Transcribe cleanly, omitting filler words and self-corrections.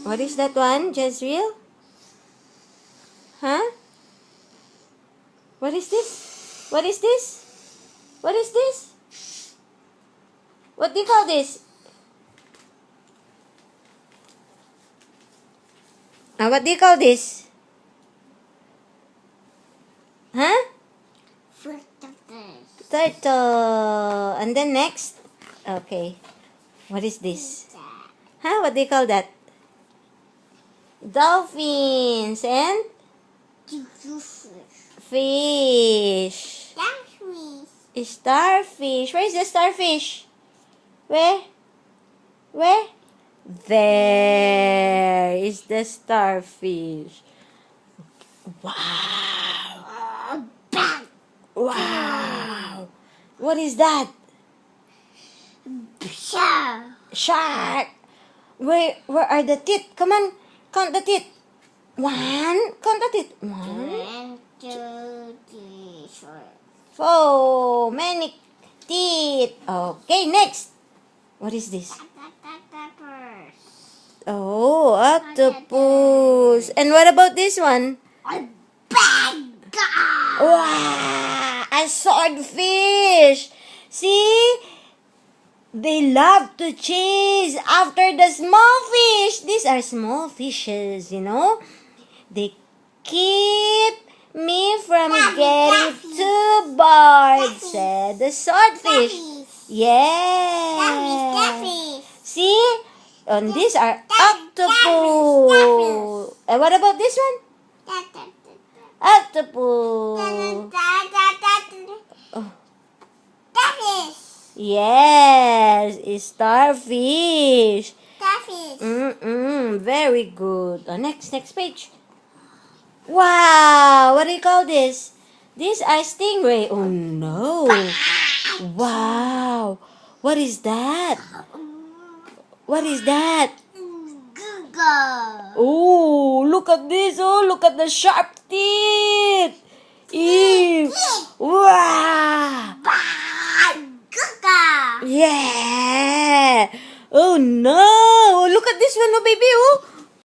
What is that one, Jezreel? Huh? What is this? What is this? What is this? What do you call this? What do you call this? Huh? Fruit of this. Turtle. And then next? Okay. What is this? Huh? What do you call that? Dolphins and fish. Starfish. Where is the starfish? Where? Where? There is the starfish. Wow. Wow. What is that? Shark. Where are the teeth? Come on. Count the teeth. One. Count the teeth. 1, 2, 3, 4. Many teeth. Okay, next. What is this? Oh, octopus. And what about this one? Wow, a swordfish. See? They love to chase after the small fish. These are small fishes, you know. They keep me from getting too bored, said the swordfish. Yeah. See? And these are octopus. And what about this one? Octopus. Yes, it's starfish. Very good. Next page. Wow, what do you call this? These are stingray. Oh no. Wow. What is that? What is that? Oh, look at this. Oh, look at the sharp teeth. Ew. Wow.